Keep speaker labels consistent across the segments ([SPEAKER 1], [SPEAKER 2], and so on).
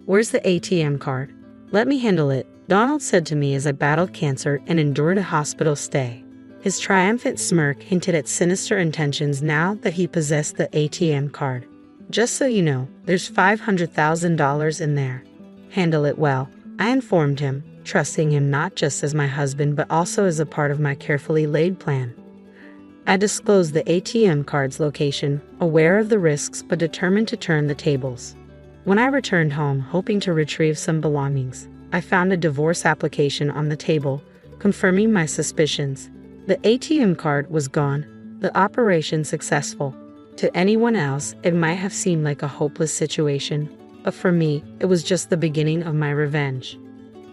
[SPEAKER 1] Where's the ATM card? Let me handle it, Donald said to me as I battled cancer and endured a hospital stay. His triumphant smirk hinted at sinister intentions now that he possessed the ATM card. Just so you know, there's $500,000 in there. Handle it well, I informed him, trusting him not just as my husband but also as a part of my carefully laid plan. I disclosed the ATM card's location, aware of the risks but determined to turn the tables. When I returned home hoping to retrieve some belongings, I found a divorce application on the table, confirming my suspicions. The ATM card was gone, the operation successful. To anyone else, it might have seemed like a hopeless situation, but for me, it was just the beginning of my revenge.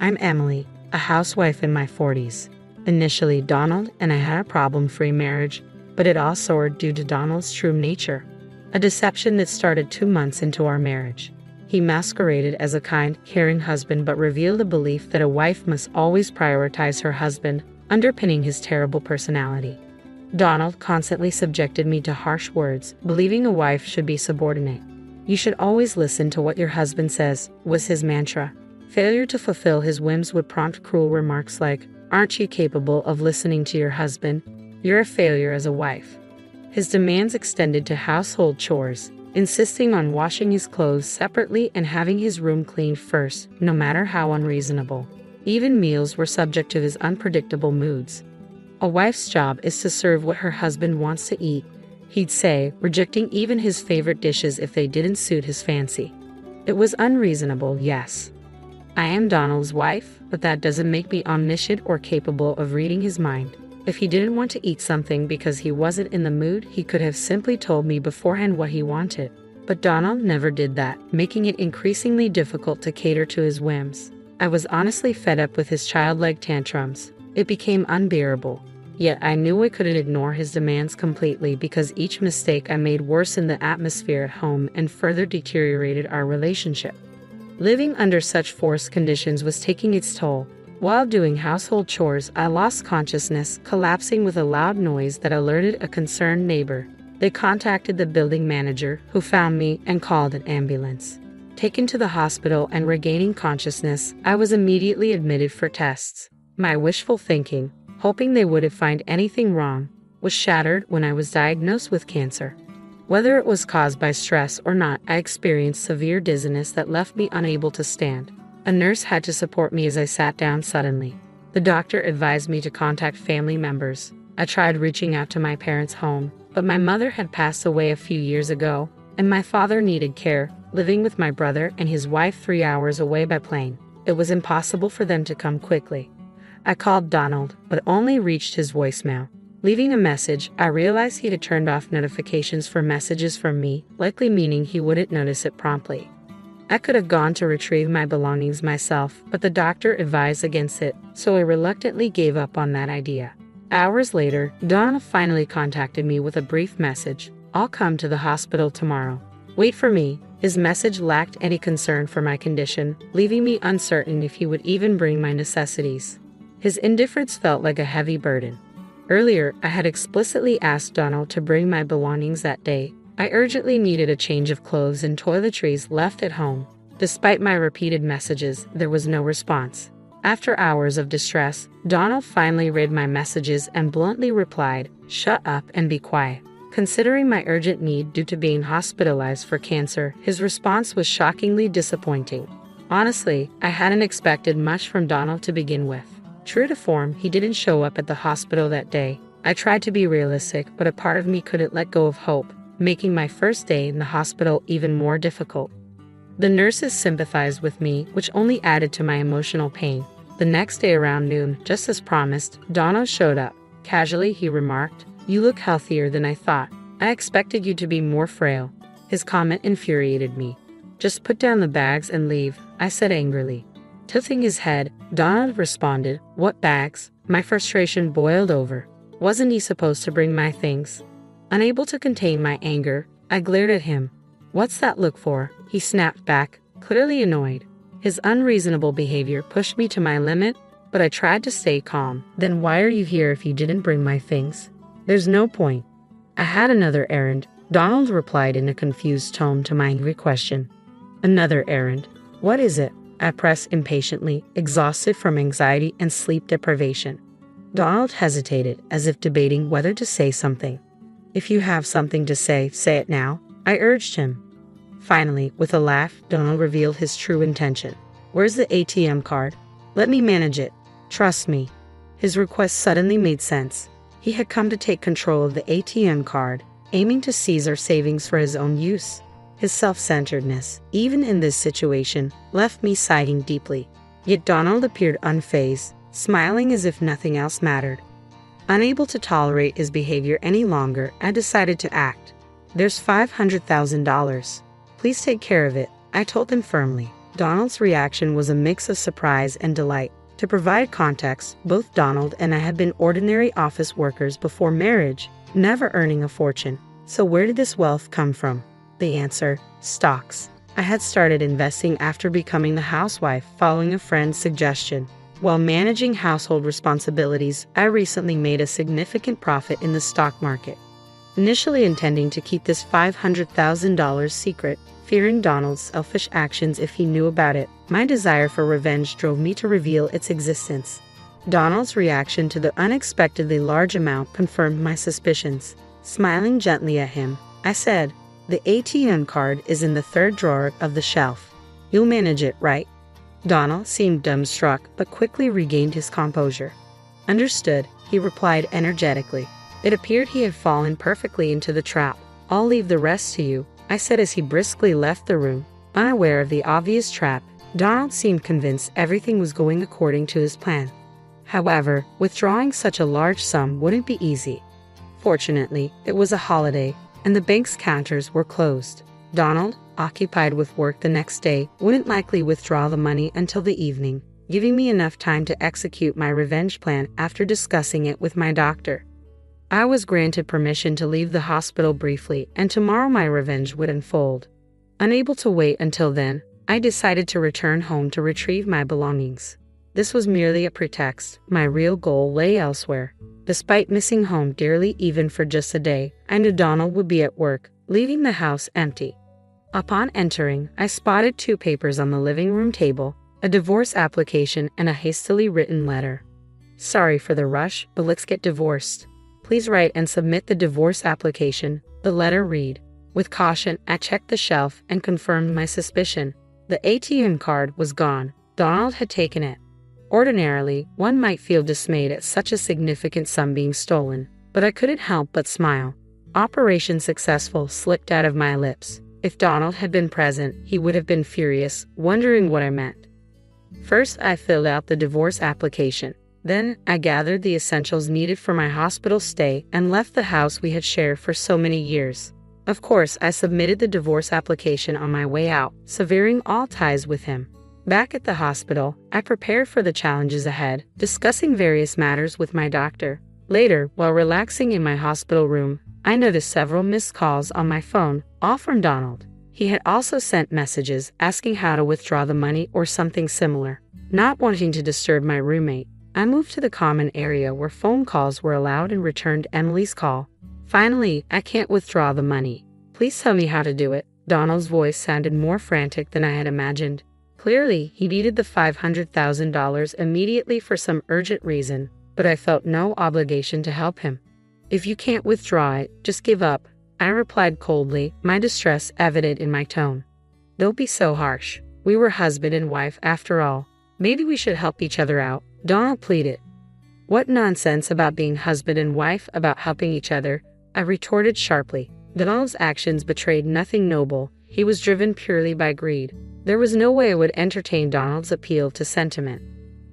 [SPEAKER 1] I'm Emily, a housewife in my 40s. Initially, Donald and I had a problem-free marriage, but it all soared due to Donald's true nature. A deception that started 2 months into our marriage. He masqueraded as a kind, caring husband but revealed a belief that a wife must always prioritize her husband, underpinning his terrible personality. Donald constantly subjected me to harsh words, believing a wife should be subordinate. You should always listen to what your husband says, was his mantra. Failure to fulfill his whims would prompt cruel remarks like, aren't you capable of listening to your husband? You're a failure as a wife. His demands extended to household chores, insisting on washing his clothes separately and having his room cleaned first, no matter how unreasonable. Even meals were subject to his unpredictable moods. A wife's job is to serve what her husband wants to eat, he'd say, rejecting even his favorite dishes if they didn't suit his fancy. It was unreasonable, yes. I am Donald's wife, but that doesn't make me omniscient or capable of reading his mind. If he didn't want to eat something because he wasn't in the mood, he could have simply told me beforehand what he wanted. But Donald never did that, making it increasingly difficult to cater to his whims. I was honestly fed up with his childlike tantrums. It became unbearable. Yet I knew I couldn't ignore his demands completely because each mistake I made worsened the atmosphere at home and further deteriorated our relationship. Living under such forced conditions was taking its toll. While doing household chores, I lost consciousness, collapsing with a loud noise that alerted a concerned neighbor. They contacted the building manager, who found me and called an ambulance. Taken to the hospital and regaining consciousness, I was immediately admitted for tests. My wishful thinking, hoping they wouldn't find anything wrong, was shattered when I was diagnosed with cancer. Whether it was caused by stress or not, I experienced severe dizziness that left me unable to stand. A nurse had to support me as I sat down suddenly. The doctor advised me to contact family members. I tried reaching out to my parents' home, but my mother had passed away a few years ago, and my father needed care, living with my brother and his wife 3 hours away by plane. It was impossible for them to come quickly. I called Donald, but only reached his voicemail. Leaving a message, I realized he had turned off notifications for messages from me, likely meaning he wouldn't notice it promptly. I could have gone to retrieve my belongings myself, but the doctor advised against it, so I reluctantly gave up on that idea. Hours later, Donald finally contacted me with a brief message. I'll come to the hospital tomorrow. Wait for me. His message lacked any concern for my condition, leaving me uncertain if he would even bring my necessities. His indifference felt like a heavy burden. Earlier, I had explicitly asked Donald to bring my belongings that day. I urgently needed a change of clothes and toiletries left at home. Despite my repeated messages, there was no response. After hours of distress, Donald finally read my messages and bluntly replied, "Shut up and be quiet." Considering my urgent need due to being hospitalized for cancer, his response was shockingly disappointing. Honestly, I hadn't expected much from Donald to begin with. True to form, he didn't show up at the hospital that day. I tried to be realistic, but a part of me couldn't let go of hope, making my first day in the hospital even more difficult. The nurses sympathized with me, which only added to my emotional pain. The next day around noon, just as promised, Donald showed up. Casually, he remarked, "You look healthier than I thought. I expected you to be more frail." His comment infuriated me. "Just put down the bags and leave," I said angrily. Tilting his head, Donald responded, "What bags?" My frustration boiled over. Wasn't he supposed to bring my things? Unable to contain my anger, I glared at him. "What's that look for?" He snapped back, clearly annoyed. His unreasonable behavior pushed me to my limit, but I tried to stay calm. "Then why are you here if you didn't bring my things?" "There's no point." "I had another errand," Donald replied in a confused tone to my angry question. "Another errand? What is it? I pressed impatiently, exhausted from anxiety and sleep deprivation. Donald hesitated, as if debating whether to say something. If you have something to say it now, I urged him. Finally, with a laugh, Donald revealed his true intention. Where's the ATM card? Let me manage it. Trust me. His request suddenly made sense. He had come to take control of the ATM card, aiming to seize our savings for his own use. His self-centeredness, even in this situation, left me sighing deeply. Yet Donald appeared unfazed, smiling as if nothing else mattered. Unable to tolerate his behavior any longer, I decided to act. There's $500,000. Please take care of it, I told him firmly. Donald's reaction was a mix of surprise and delight. To provide context, both Donald and I had been ordinary office workers before marriage, never earning a fortune. So where did this wealth come from? The answer: stocks. I had started investing after becoming the housewife following a friend's suggestion. While managing household responsibilities, I recently made a significant profit in the stock market. Initially intending to keep this $500,000 secret, fearing Donald's selfish actions if he knew about it, my desire for revenge drove me to reveal its existence. Donald's reaction to the unexpectedly large amount confirmed my suspicions. Smiling gently at him, I said, "The ATM card is in the third drawer of the shelf. You'll manage it, right?" Donald seemed dumbstruck, but quickly regained his composure. "Understood," he replied energetically. It appeared he had fallen perfectly into the trap. "I'll leave the rest to you," I said as he briskly left the room. Unaware of the obvious trap, Donald seemed convinced everything was going according to his plan. However, withdrawing such a large sum wouldn't be easy. Fortunately, it was a holiday, and the bank's counters were closed. Donald, occupied with work the next day, wouldn't likely withdraw the money until the evening, giving me enough time to execute my revenge plan after discussing it with my doctor. I was granted permission to leave the hospital briefly, and tomorrow my revenge would unfold. Unable to wait until then, I decided to return home to retrieve my belongings. This was merely a pretext. My real goal lay elsewhere. Despite missing home dearly even for just a day, I knew Donald would be at work, leaving the house empty. Upon entering, I spotted 2 papers on the living room table, a divorce application and a hastily written letter. "Sorry for the rush, but let's get divorced. Please write and submit the divorce application," the letter read. With caution, I checked the shelf and confirmed my suspicion. The ATM card was gone. Donald had taken it. Ordinarily, one might feel dismayed at such a significant sum being stolen, but I couldn't help but smile. "Operation successful" slipped out of my lips. If Donald had been present, he would have been furious, wondering what I meant. First, I filled out the divorce application. Then, I gathered the essentials needed for my hospital stay and left the house we had shared for so many years. Of course, I submitted the divorce application on my way out, severing all ties with him. Back at the hospital, I prepared for the challenges ahead, discussing various matters with my doctor. Later, while relaxing in my hospital room, I noticed several missed calls on my phone, all from Donald. He had also sent messages asking how to withdraw the money or something similar. Not wanting to disturb my roommate, I moved to the common area where phone calls were allowed and returned Emily's call. "Finally, I can't withdraw the money. Please tell me how to do it." Donald's voice sounded more frantic than I had imagined. Clearly, he needed the $500,000 immediately for some urgent reason, but I felt no obligation to help him. "If you can't withdraw it, just give up," I replied coldly, my distress evident in my tone. "Don't be so harsh. We were husband and wife after all. Maybe we should help each other out," Donald pleaded. "What nonsense about being husband and wife about helping each other," I retorted sharply. Donald's actions betrayed nothing noble. He was driven purely by greed. There was no way I would entertain Donald's appeal to sentiment.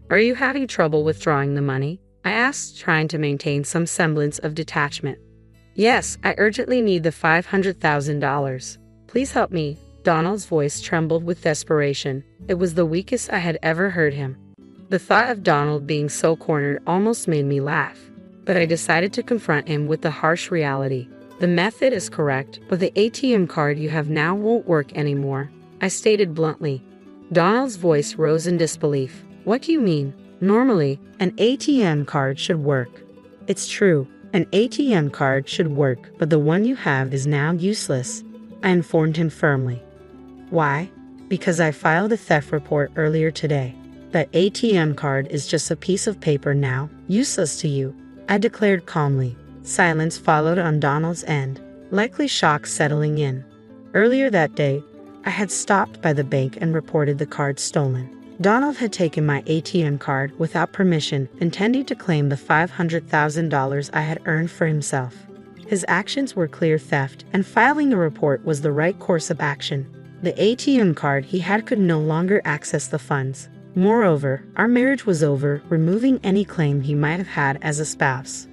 [SPEAKER 1] "Are you having trouble withdrawing the money?" I asked, trying to maintain some semblance of detachment. "Yes, I urgently need the $500,000. Please help me." Donald's voice trembled with desperation. It was the weakest I had ever heard him. The thought of Donald being so cornered almost made me laugh, but I decided to confront him with the harsh reality. "The method is correct, but the ATM card you have now won't work anymore," I stated bluntly. Donald's voice rose in disbelief. "What do you mean? Normally, an ATM card should work." "It's true, an ATM card should work, but the one you have is now useless," I informed him firmly. "Why?" Because I filed a theft report earlier today. That ATM card is just a piece of paper now, useless to you, I declared calmly. Silence followed on Donald's end, likely shock settling in. Earlier that day, I had stopped by the bank and reported the card stolen. Donald had taken my ATM card without permission, intending to claim the $500,000 I had earned for himself. His actions were clear theft, and filing a report was the right course of action. The ATM card he had could no longer access the funds. Moreover, our marriage was over, removing any claim he might have had as a spouse.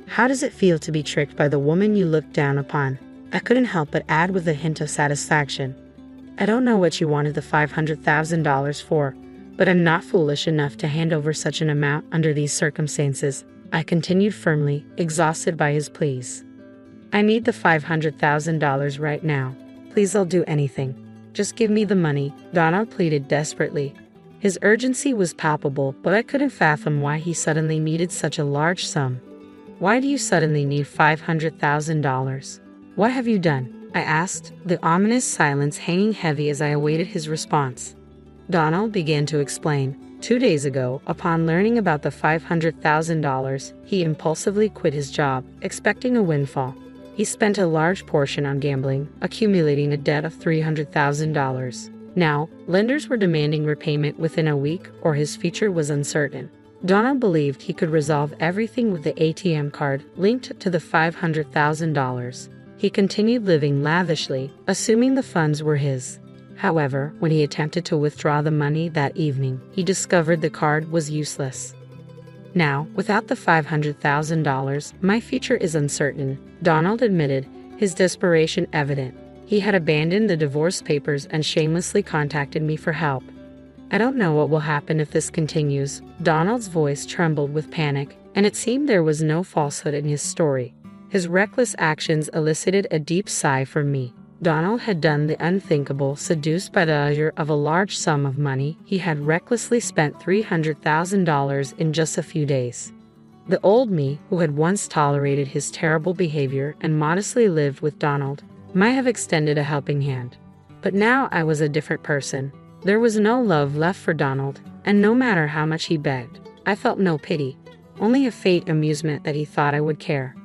[SPEAKER 1] How does it feel to be tricked by the woman you looked down upon? I couldn't help but add with a hint of satisfaction. I don't know what you wanted the $500,000 for, but I'm not foolish enough to hand over such an amount under these circumstances, I continued firmly, exhausted by his pleas. I need the $500,000 right now. Please, I'll do anything. Just give me the money, Donald pleaded desperately. His urgency was palpable, but I couldn't fathom why he suddenly needed such a large sum. Why do you suddenly need $500,000? What have you done? I asked, the ominous silence hanging heavy as I awaited his response. Donald began to explain. 2 days ago, upon learning about the $500,000, he impulsively quit his job, expecting a windfall. He spent a large portion on gambling, accumulating a debt of $300,000. Now, lenders were demanding repayment within a week, or his future was uncertain. Donald believed he could resolve everything with the ATM card linked to the $500,000. He continued living lavishly, assuming the funds were his. However, when he attempted to withdraw the money that evening, he discovered the card was useless. Now, without the $500,000, my future is uncertain, Donald admitted, his desperation evident. He had abandoned the divorce papers and shamelessly contacted me for help. I don't know what will happen if this continues. Donald's voice trembled with panic, and it seemed there was no falsehood in his story. His reckless actions elicited a deep sigh from me. Donald had done the unthinkable. Seduced by the allure of a large sum of money, he had recklessly spent $300,000 in just a few days. The old me, who had once tolerated his terrible behavior and modestly lived with Donald, might have extended a helping hand. But now I was a different person. There was no love left for Donald, and no matter how much he begged, I felt no pity, only a faint amusement that he thought I would care.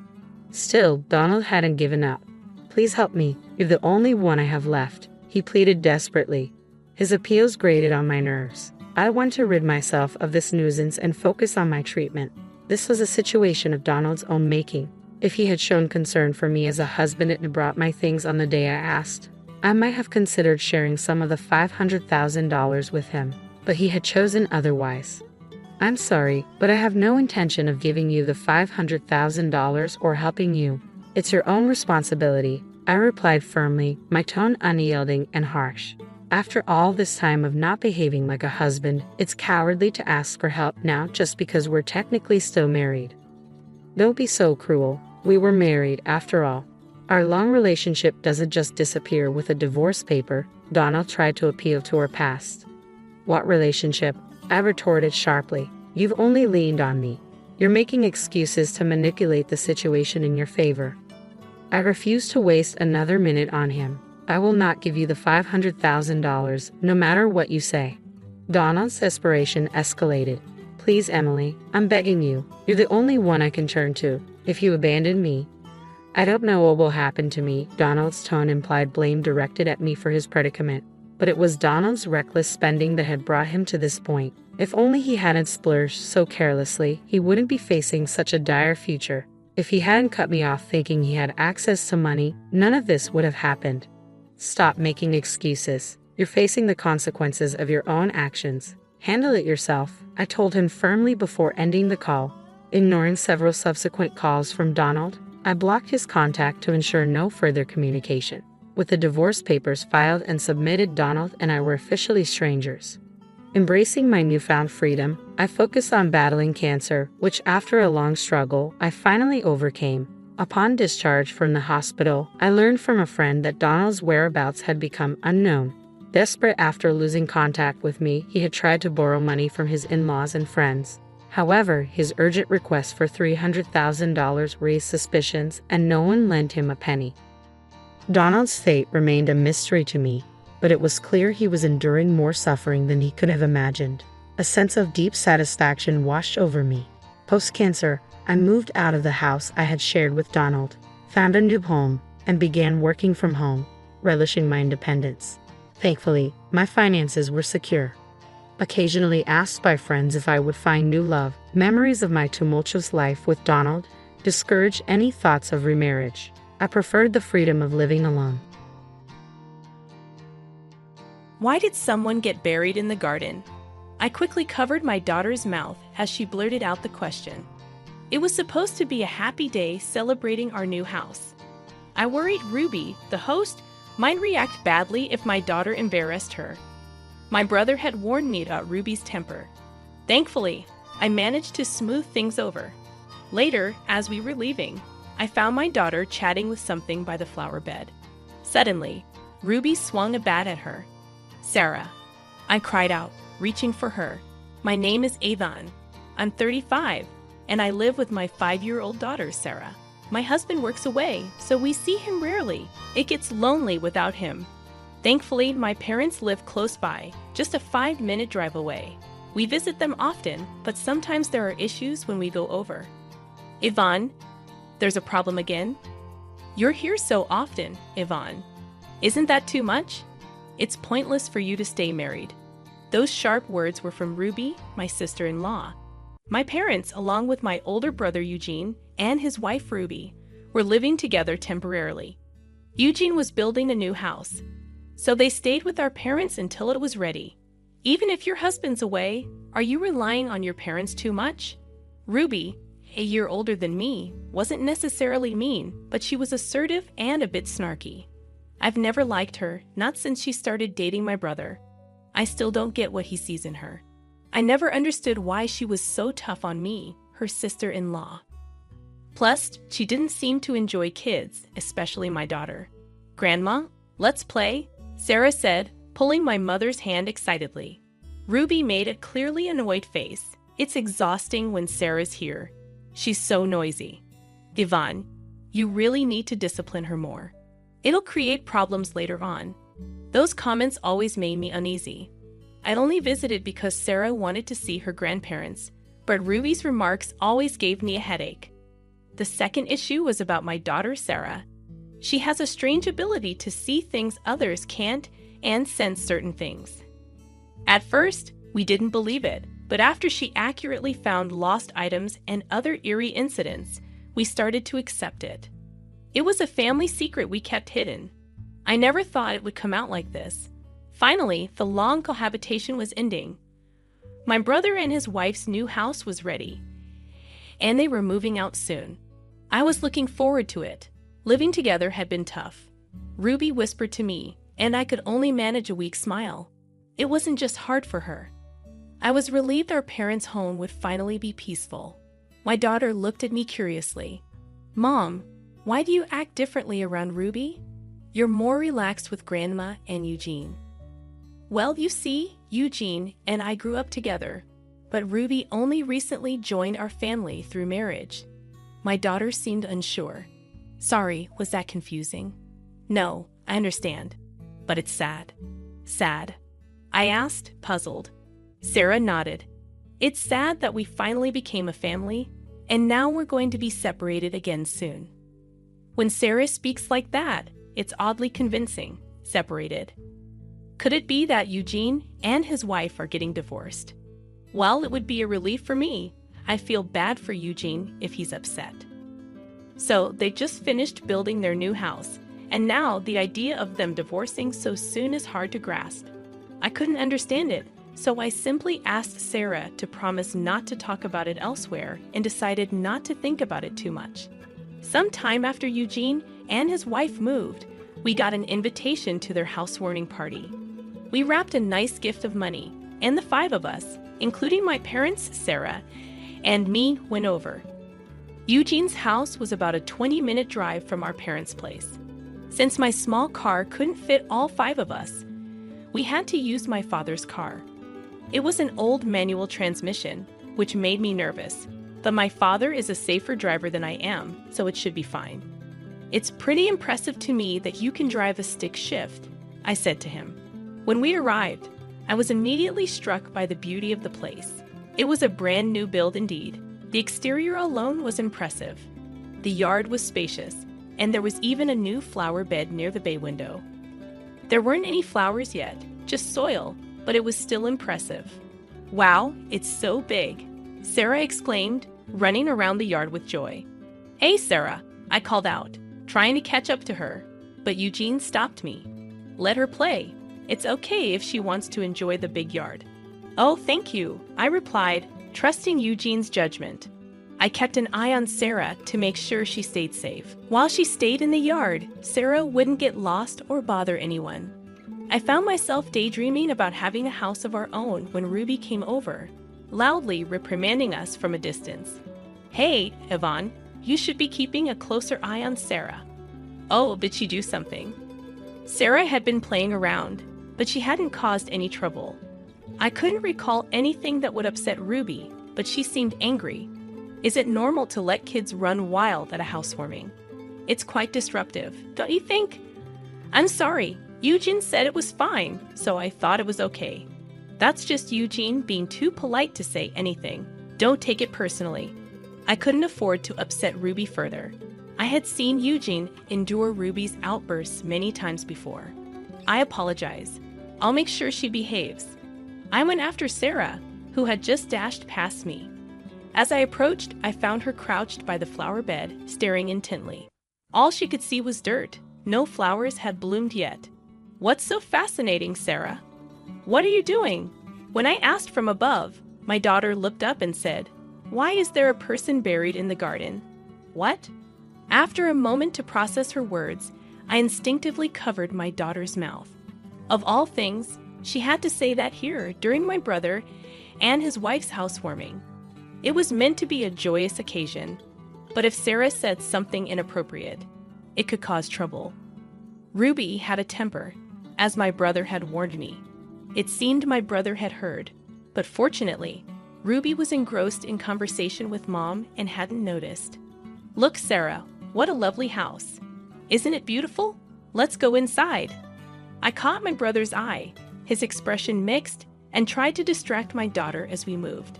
[SPEAKER 1] Still, Donald hadn't given up. Please help me, you're the only one I have left, he pleaded desperately. His appeals grated on my nerves. I wanted to rid myself of this nuisance and focus on my treatment. This was a situation of Donald's own making. If he had shown concern for me as a husband and brought my things on the day I asked, I might have considered sharing some of the $500,000 with him, but he had chosen otherwise. I'm sorry, but I have no intention of giving you the $500,000 or helping you. It's your own responsibility, I replied firmly, my tone unyielding and harsh. After all this time of not behaving like a husband, it's cowardly to ask for help now just because we're technically still married. Don't be so cruel. We were married, after all. Our long relationship doesn't just disappear with a divorce paper. Donald tried to appeal to her past. What relationship? I retorted sharply. You've only leaned on me. You're making excuses to manipulate the situation in your favor. I refuse to waste another minute on him. I will not give you the $500,000, no matter what you say. Donald's desperation escalated. Please, Emily, I'm begging you. You're the only one I can turn to. If you abandon me, I don't know what will happen to me. Donald's tone implied blame directed at me for his predicament. But it was Donald's reckless spending that had brought him to this point. If only he hadn't splurged so carelessly, he wouldn't be facing such a dire future. If he hadn't cut me off thinking he had access to money, none of this would have happened. Stop making excuses. You're facing the consequences of your own actions. Handle it yourself, I told him firmly before ending the call. Ignoring several subsequent calls from Donald, I blocked his contact to ensure no further communication. With the divorce papers filed and submitted, Donald and I were officially strangers. Embracing my newfound freedom, I focused on battling cancer, which after a long struggle, I finally overcame. Upon discharge from the hospital, I learned from a friend that Donald's whereabouts had become unknown. Desperate after losing contact with me, he had tried to borrow money from his in-laws and friends. However, his urgent request for $300,000 raised suspicions, and no one lent him a penny. Donald's fate remained a mystery to me. but it was clear he was enduring more suffering than he could have imagined. A sense of deep satisfaction washed over me. Post-cancer, I moved out of the house I had shared with Donald, found a new home, and began working from home, relishing my independence. Thankfully, my finances were secure. Occasionally asked by friends if I would find new love, memories of my tumultuous life with Donald discouraged any thoughts of remarriage. I preferred the freedom of living alone.
[SPEAKER 2] Why did someone get buried in the garden? I quickly covered my daughter's mouth as she blurted out the question. It was supposed to be a happy day celebrating our new house. I worried Ruby, the host, might react badly if my daughter embarrassed her. My brother had warned me about Ruby's temper. Thankfully, I managed to smooth things over. Later, as we were leaving, I found my daughter chatting with something by the flower bed. Suddenly, Ruby swung a bat at her. "Sarah," I cried out, reaching for her. "My name is Avon. I'm 35, and I live with my 5-year-old daughter, Sarah. My husband works away, so we see him rarely. It gets lonely without him. Thankfully, my parents live close by, just a 5-minute drive away. We visit them often, but sometimes there are issues when we go over." "Yvonne, there's a problem again?" "You're here so often, Yvonne. Isn't that too much? It's pointless for you to stay married." Those sharp words were from Ruby, my sister-in-law. My parents, along with my older brother Eugene and his wife Ruby, were living together temporarily. Eugene was building a new house, so they stayed with our parents until it was ready. "Even if your husband's away, are you relying on your parents too much?" Ruby, a year older than me, wasn't necessarily mean, but she was assertive and a bit snarky. I've never liked her, not since she started dating my brother. I still don't get what he sees in her. I never understood why she was so tough on me, her sister-in-law. Plus, she didn't seem to enjoy kids, especially my daughter. "Grandma, let's play," Sarah said, pulling my mother's hand excitedly. Ruby made a clearly annoyed face. It's exhausting when Sarah's here. She's so noisy. "Yvonne, you really need to discipline her more. It'll create problems later on." Those comments always made me uneasy. I'd only visited because Sarah wanted to see her grandparents, but Ruby's remarks always gave me a headache. The second issue was about my daughter Sarah. She has a strange ability to see things others can't and sense certain things. At first, we didn't believe it, but after she accurately found lost items and other eerie incidents, we started to accept it. It was a family secret we kept hidden. I never thought it would come out like this. Finally, the long cohabitation was ending. My brother and his wife's new house was ready, and they were moving out soon. I was looking forward to it. Living together had been tough. Ruby whispered to me, and I could only manage a weak smile. It wasn't just hard for her. I was relieved our parents' home would finally be peaceful. My daughter looked at me curiously. "Mom, why do you act differently around Ruby? You're more relaxed with Grandma and Eugene." "Well, you see, Eugene and I grew up together, but Ruby only recently joined our family through marriage." My daughter seemed unsure. "Sorry, was that confusing?" "No, I understand, but it's sad." "Sad?" I asked, puzzled. Sarah nodded. "It's sad that we finally became a family, and now we're going to be separated again soon." When Sarah speaks like that, it's oddly convincing. Separated. Could it be that Eugene and his wife are getting divorced? While it would be a relief for me, I feel bad for Eugene if he's upset. So they just finished building their new house, and now the idea of them divorcing so soon is hard to grasp. I couldn't understand it, so I simply asked Sarah to promise not to talk about it elsewhere and decided not to think about it too much. Some time after Eugene and his wife moved, we got an invitation to their housewarming party. We wrapped a nice gift of money, and the 5 of us, including my parents, Sarah, and me, went over. Eugene's house was about a 20-minute drive from our parents' place. Since my small car couldn't fit all 5 of us, we had to use my father's car. It was an old manual transmission, which made me nervous, but my father is a safer driver than I am, so it should be fine. "It's pretty impressive to me that you can drive a stick shift," I said to him. When we arrived, I was immediately struck by the beauty of the place. It was a brand new build indeed. The exterior alone was impressive. The yard was spacious, and there was even a new flower bed near the bay window. There weren't any flowers yet, just soil, but it was still impressive. "Wow, it's so big," Sarah exclaimed, running around the yard with joy. "Hey, Sarah," I called out, trying to catch up to her, but Eugene stopped me. "Let her play. It's okay if she wants to enjoy the big yard." "Oh, thank you," I replied, trusting Eugene's judgment. I kept an eye on Sarah to make sure she stayed safe. While she stayed in the yard, Sarah wouldn't get lost or bother anyone. I found myself daydreaming about having a house of our own when Ruby came over, loudly reprimanding us from a distance. "Hey, Yvonne, you should be keeping a closer eye on Sarah." "Oh, did she do something?" Sarah had been playing around, but she hadn't caused any trouble. I couldn't recall anything that would upset Ruby, but she seemed angry. Is it normal to let kids run wild at a housewarming? It's quite disruptive, don't you think? "I'm sorry, Eugene said it was fine, so I thought it was okay." That's just Eugene being too polite to say anything. Don't take it personally. I couldn't afford to upset Ruby further. I had seen Eugene endure Ruby's outbursts many times before. I apologize. I'll make sure she behaves. I went after Sarah, who had just dashed past me. As I approached, I found her crouched by the flower bed, staring intently. All she could see was dirt. No flowers had bloomed yet. "What's so fascinating, Sarah? What are you doing?" When I asked from above, my daughter looked up and said, "Why is there a person buried in the garden?" "What?" After a moment to process her words, I instinctively covered my daughter's mouth. Of all things, she had to say that here during my brother and his wife's housewarming. It was meant to be a joyous occasion, but if Sarah said something inappropriate, it could cause trouble. Ruby had a temper, as my brother had warned me. It seemed my brother had heard, but fortunately, Ruby was engrossed in conversation with Mom and hadn't noticed. "Look, Sarah, what a lovely house. Isn't it beautiful? Let's go inside." I caught my brother's eye, his expression mixed, and tried to distract my daughter as we moved.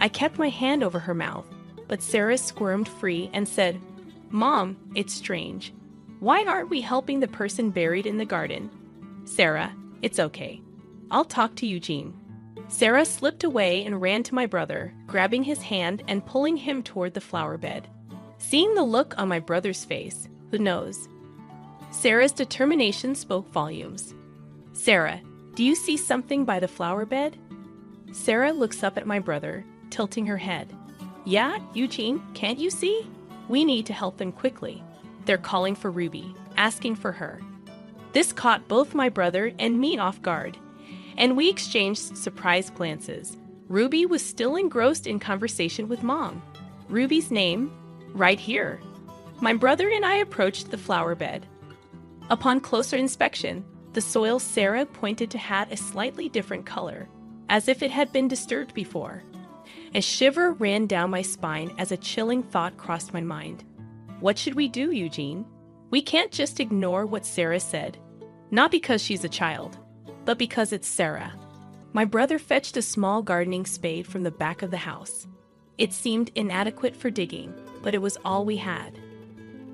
[SPEAKER 2] I kept my hand over her mouth, but Sarah squirmed free and said, "Mom, it's strange. Why aren't we helping the person buried in the garden?" "Sarah, it's okay. I'll talk to Eugene." Sarah slipped away and ran to my brother, grabbing his hand and pulling him toward the flower bed. Seeing the look on my brother's face, who knows? Sarah's determination spoke volumes. "Sarah, do you see something by the flower bed?" Sarah looks up at my brother, tilting her head. "Yeah, Eugene, can't you see? We need to help them quickly. They're calling for Ruby, asking for her." This caught both my brother and me off guard, and we exchanged surprised glances. Ruby was still engrossed in conversation with Mom. Ruby's name, right here. My brother and I approached the flower bed. Upon closer inspection, the soil Sarah pointed to had a slightly different color, as if it had been disturbed before. A shiver ran down my spine as a chilling thought crossed my mind. What should we do, Eugene? We can't just ignore what Sarah said. Not because she's a child, but because it's Sarah. My brother fetched a small gardening spade from the back of the house. It seemed inadequate for digging, but it was all we had.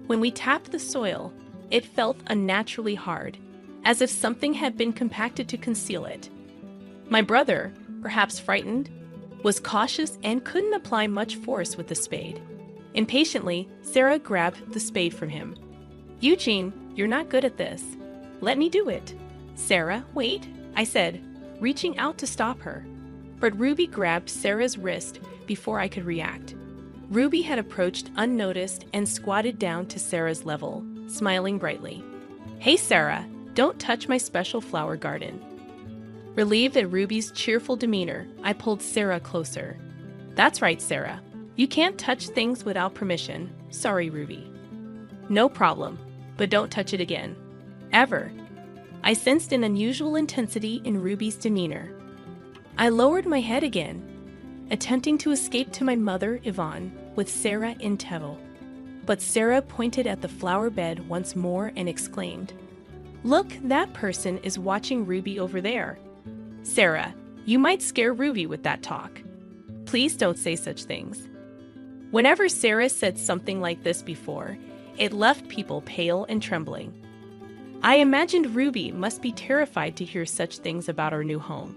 [SPEAKER 2] When we tapped the soil, it felt unnaturally hard, as if something had been compacted to conceal it. My brother, perhaps frightened, was cautious and couldn't apply much force with the spade. Impatiently, Sarah grabbed the spade from him. "Eugene, you're not good at this. Let me do it." "Sarah, wait," I said, reaching out to stop her. But Ruby grabbed Sarah's wrist before I could react. Ruby had approached unnoticed and squatted down to Sarah's level, smiling brightly. "Hey, Sarah, don't touch my special flower garden." Relieved at Ruby's cheerful demeanor, I pulled Sarah closer. "That's right, Sarah. You can't touch things without permission. Sorry, Ruby." "No problem, but don't touch it again. Ever." I sensed an unusual intensity in Ruby's demeanor. I lowered my head again, attempting to escape to my mother, Yvonne, with Sarah in tow. But Sarah pointed at the flower bed once more and exclaimed, Look, that person is watching Ruby over there. Sarah, you might scare Ruby with that talk. Please don't say such things. Whenever Sarah said something like this before, it left people pale and trembling. I imagined Ruby must be terrified to hear such things about our new home.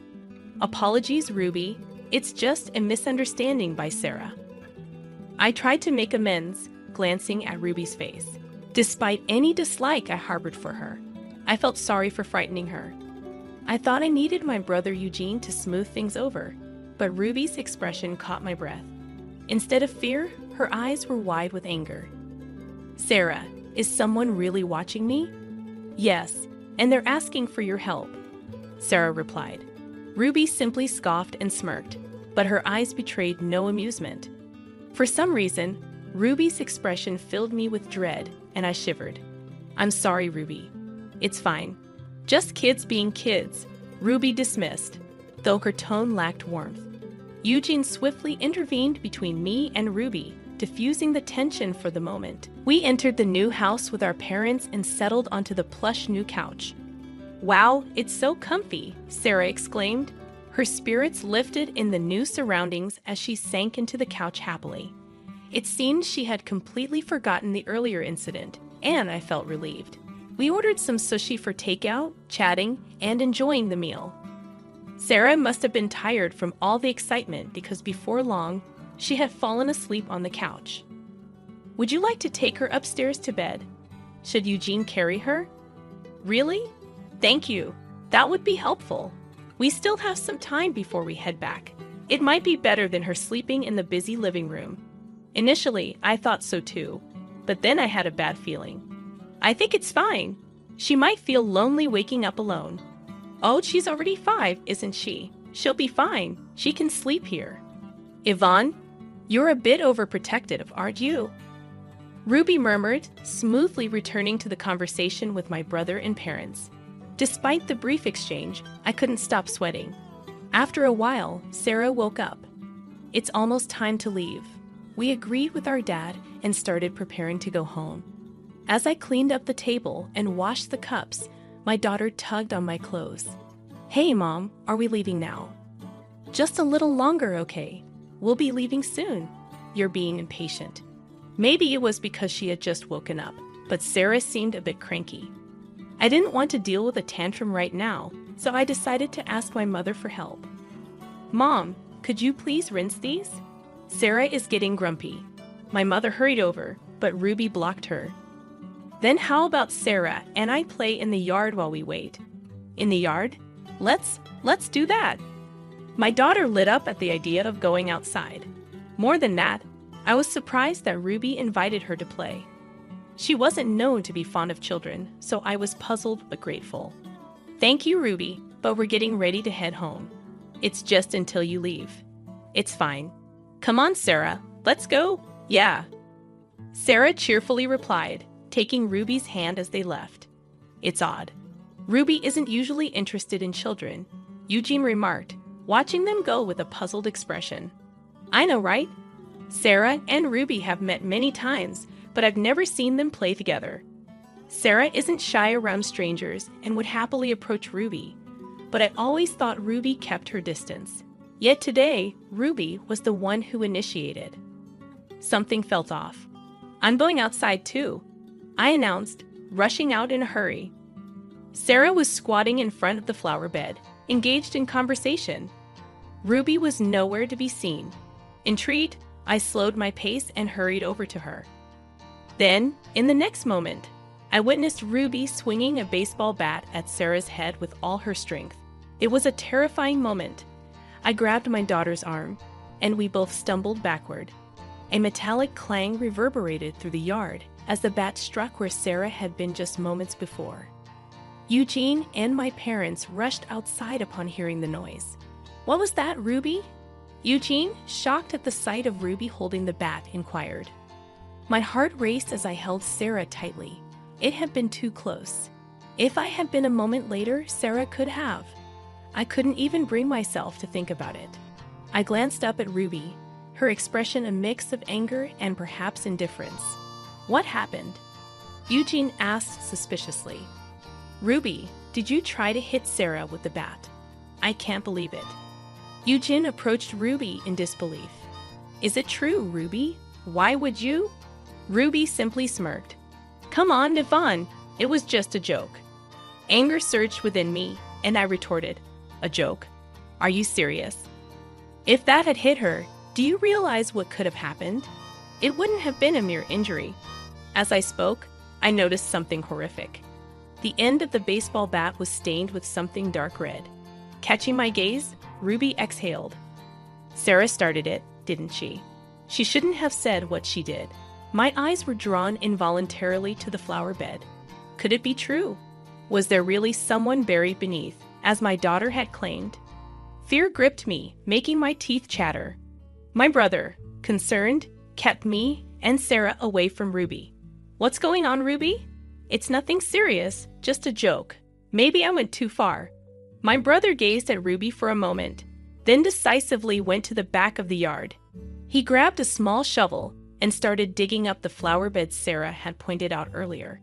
[SPEAKER 2] Apologies, Ruby. It's just a misunderstanding by Sarah. I tried to make amends, glancing at Ruby's face. Despite any dislike I harbored for her, I felt sorry for frightening her. I thought I needed my brother Eugene to smooth things over, but Ruby's expression caught my breath. Instead of fear, her eyes were wide with anger. Sarah, is someone really watching me? Yes, and they're asking for your help, Sarah replied. Ruby simply scoffed and smirked, but her eyes betrayed no amusement. For some reason, Ruby's expression filled me with dread, and I shivered. I'm sorry, Ruby. It's fine. Just kids being kids, Ruby dismissed, though her tone lacked warmth. Eugene swiftly intervened between me and Ruby, diffusing the tension for the moment. We entered the new house with our parents and settled onto the plush new couch. Wow, it's so comfy, Sarah exclaimed. Her spirits lifted in the new surroundings as she sank into the couch happily. It seemed she had completely forgotten the earlier incident, and I felt relieved. We ordered some sushi for takeout, chatting, and enjoying the meal. Sarah must have been tired from all the excitement because before long, she had fallen asleep on the couch. Would you like to take her upstairs to bed? Should Eugene carry her? Really? Thank you. That would be helpful. We still have some time before we head back. It might be better than her sleeping in the busy living room. Initially, I thought so too, but then I had a bad feeling. I think it's fine. She might feel lonely waking up alone. Oh, she's already 5, isn't she? She'll be fine. She can sleep here. Yvonne, you're a bit overprotective, aren't you? Ruby murmured, smoothly returning to the conversation with my brother and parents. Despite the brief exchange, I couldn't stop sweating. After a while, Sarah woke up. It's almost time to leave. We agreed with our dad and started preparing to go home. As I cleaned up the table and washed the cups, my daughter tugged on my clothes. Hey, Mom, are we leaving now? Just a little longer, okay? We'll be leaving soon. You're being impatient. Maybe it was because she had just woken up, but Sarah seemed a bit cranky. I didn't want to deal with a tantrum right now, so I decided to ask my mother for help. Mom, could you please rinse these? Sarah is getting grumpy. My mother hurried over, but Ruby blocked her. Then how about Sarah and I play in the yard while we wait? In the yard? Let's do that. My daughter lit up at the idea of going outside. More than that, I was surprised that Ruby invited her to play. She wasn't known to be fond of children, so I was puzzled but grateful. Thank you, Ruby, but we're getting ready to head home. It's just until you leave. It's fine. Come on, Sarah, let's go. Yeah. Sarah cheerfully replied, taking Ruby's hand as they left. It's odd. Ruby isn't usually interested in children, Eugene remarked, watching them go with a puzzled expression. I know, right? Sarah and Ruby have met many times, but I've never seen them play together. Sarah isn't shy around strangers and would happily approach Ruby, but I always thought Ruby kept her distance. Yet today, Ruby was the one who initiated. Something felt off. I'm going outside too, I announced, rushing out in a hurry. Sarah was squatting in front of the flower bed, engaged in conversation. Ruby was nowhere to be seen. Intrigued, I slowed my pace and hurried over to her. Then, in the next moment, I witnessed Ruby swinging a baseball bat at Sarah's head with all her strength. It was a terrifying moment. I grabbed my daughter's arm, and we both stumbled backward. A metallic clang reverberated through the yard as the bat struck where Sarah had been just moments before. Eugene and my parents rushed outside upon hearing the noise. What was that, Ruby? Eugene, shocked at the sight of Ruby holding the bat, inquired. My heart raced as I held Sarah tightly. It had been too close. If I had been a moment later, Sarah could have. I couldn't even bring myself to think about it. I glanced up at Ruby, her expression a mix of anger and perhaps indifference. What happened? Eugene asked suspiciously. Ruby, did you try to hit Sarah with the bat? I can't believe it. Eugene approached Ruby in disbelief. Is it true, Ruby? Why would you? Ruby simply smirked. Come on, Yvonne, it was just a joke. Anger surged within me, and I retorted, a joke? Are you serious? If that had hit her, do you realize what could have happened? It wouldn't have been a mere injury. As I spoke, I noticed something horrific. The end of the baseball bat was stained with something dark red. Catching my gaze, Ruby exhaled. Sarah started it, didn't she? She shouldn't have said what she did. My eyes were drawn involuntarily to the flower bed. Could it be true? Was there really someone buried beneath, as my daughter had claimed? Fear gripped me, making my teeth chatter. My brother, concerned, kept me and Sarah away from Ruby. What's going on, Ruby? It's nothing serious, just a joke. Maybe I went too far. My brother gazed at Ruby for a moment, then decisively went to the back of the yard. He grabbed a small shovel and started digging up the flower bed Sarah had pointed out earlier.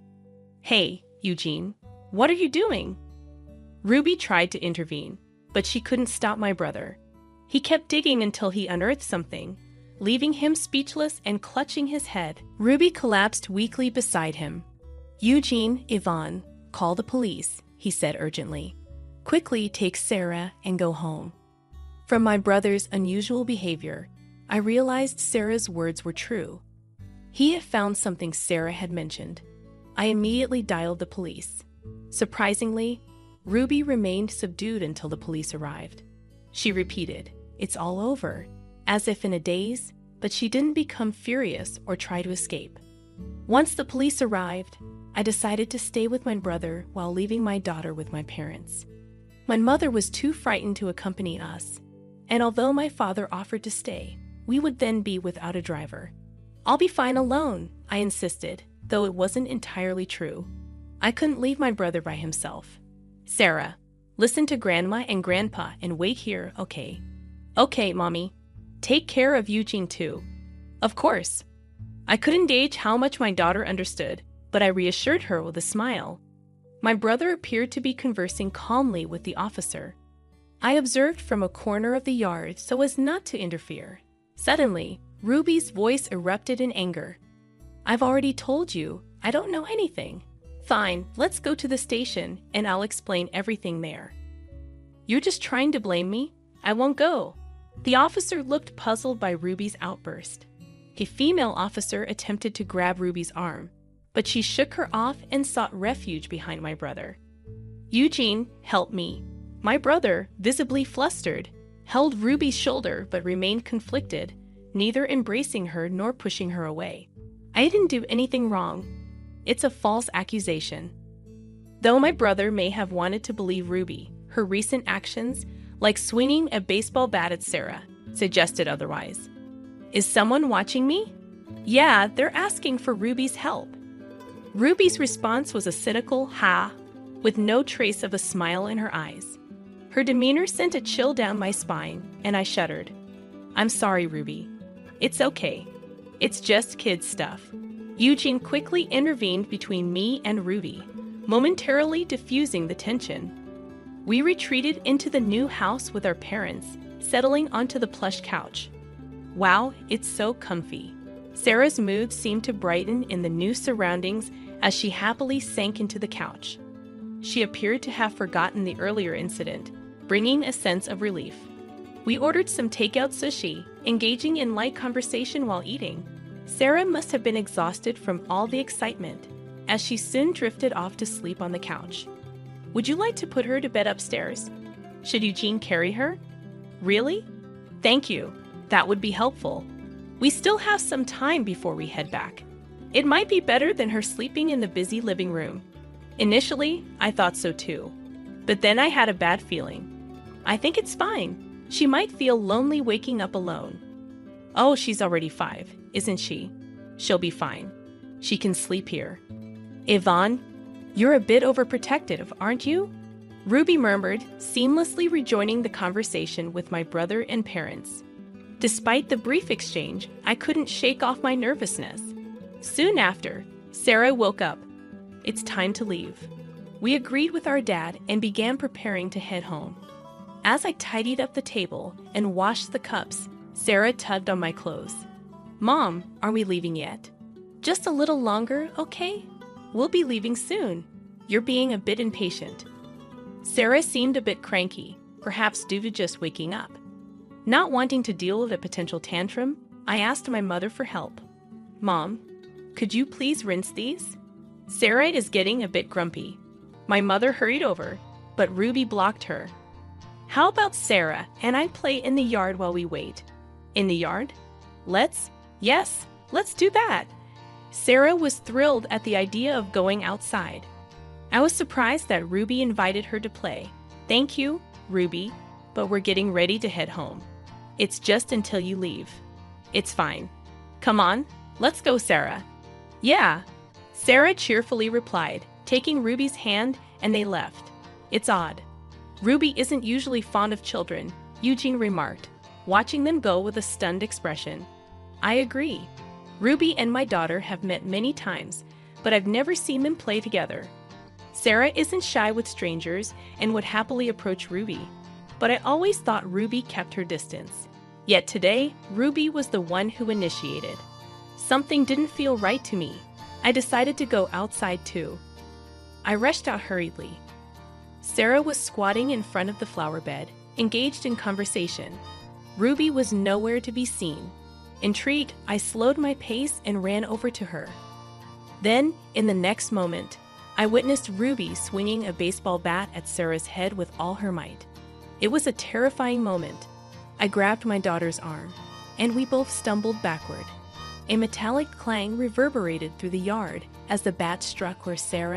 [SPEAKER 2] Hey, Eugene, what are you doing? Ruby tried to intervene, but she couldn't stop my brother. He kept digging until he unearthed something, leaving him speechless and clutching his head. Ruby collapsed weakly beside him. Eugene, Yvonne, call the police, he said urgently. Quickly take Sarah and go home. From my brother's unusual behavior, I realized Sarah's words were true. He had found something Sarah had mentioned. I immediately dialed the police. Surprisingly, Ruby remained subdued until the police arrived. She repeated, "It's all over," as if in a daze, but she didn't become furious or try to escape. Once the police arrived, I decided to stay with my brother while leaving my daughter with my parents. My mother was too frightened to accompany us, and although my father offered to stay, we would then be without a driver. I'll be fine alone, I insisted, though it wasn't entirely true. I couldn't leave my brother by himself. Sarah, listen to Grandma and Grandpa and wait here, okay? Okay, Mommy. Take care of Eugene too. Of course. I couldn't gauge how much my daughter understood, but I reassured her with a smile. My brother appeared to be conversing calmly with the officer. I observed from a corner of the yard so as not to interfere. Suddenly, Ruby's voice erupted in anger. I've already told you, I don't know anything. Fine, let's go to the station and I'll explain everything there. You're just trying to blame me? I won't go. The officer looked puzzled by Ruby's outburst. A female officer attempted to grab Ruby's arm, but she shook her off and sought refuge behind my brother. Eugene, help me. My brother, visibly flustered, held Ruby's shoulder but remained conflicted, neither embracing her nor pushing her away. I didn't do anything wrong. It's a false accusation. Though my brother may have wanted to believe Ruby, her recent actions, like swinging a baseball bat at Sarah, suggested otherwise. Is someone watching me? Yeah, they're asking for Ruby's help. Ruby's response was a cynical "ha," with no trace of a smile in her eyes. Her demeanor sent a chill down my spine, and I shuddered. I'm sorry, Ruby. It's okay. It's just kids' stuff. Eugene quickly intervened between me and Ruby, momentarily diffusing the tension. We retreated into the new house with our parents, settling onto the plush couch. Wow, it's so comfy. Sarah's mood seemed to brighten in the new surroundings as she happily sank into the couch. She appeared to have forgotten the earlier incident, bringing a sense of relief. We ordered some takeout sushi, engaging in light conversation while eating. Sarah must have been exhausted from all the excitement, as she soon drifted off to sleep on the couch. Would you like to put her to bed upstairs? Should Eugene carry her? Really? Thank you. That would be helpful. We still have some time before we head back. It might be better than her sleeping in the busy living room. Initially, I thought so too. But then I had a bad feeling. I think it's fine. She might feel lonely waking up alone. Oh, she's already 5, isn't she? She'll be fine. She can sleep here. Yvonne, you're a bit overprotective, aren't you? Ruby murmured, seamlessly rejoining the conversation with my brother and parents. Despite the brief exchange, I couldn't shake off my nervousness. Soon after, Sarah woke up. It's time to leave. We agreed with our dad and began preparing to head home. As I tidied up the table and washed the cups, Sarah tugged on my clothes. "Mom, are we leaving yet?" "Just a little longer, okay? We'll be leaving soon. You're being a bit impatient." Sarah seemed a bit cranky, perhaps due to just waking up. Not wanting to deal with a potential tantrum, I asked my mother for help. "Mom, could you please rinse these?" Sarah is getting a bit grumpy. My mother hurried over, but Ruby blocked her. "How about Sarah and I play in the yard while we wait?" "In the yard? Yes, let's do that." Sarah was thrilled at the idea of going outside. I was surprised that Ruby invited her to play. "Thank you, Ruby, but we're getting ready to head home. It's just until you leave." "It's fine. Come on, let's go, Sarah." "Yeah," Sarah cheerfully replied, taking Ruby's hand, and they left. "It's odd. Ruby isn't usually fond of children," Eugene remarked, watching them go with a stunned expression. "I agree. Ruby and my daughter have met many times, but I've never seen them play together." Sarah isn't shy with strangers and would happily approach Ruby, but I always thought Ruby kept her distance. Yet today, Ruby was the one who initiated. Something didn't feel right to me. I decided to go outside too. I rushed out hurriedly. Sarah was squatting in front of the flower bed, engaged in conversation. Ruby was nowhere to be seen. Intrigued, I slowed my pace and ran over to her. Then, in the next moment, I witnessed Ruby swinging a baseball bat at Sarah's head with all her might. It was a terrifying moment. I grabbed my daughter's arm, and we both stumbled backward. A metallic clang reverberated through the yard as the bat struck where Sarah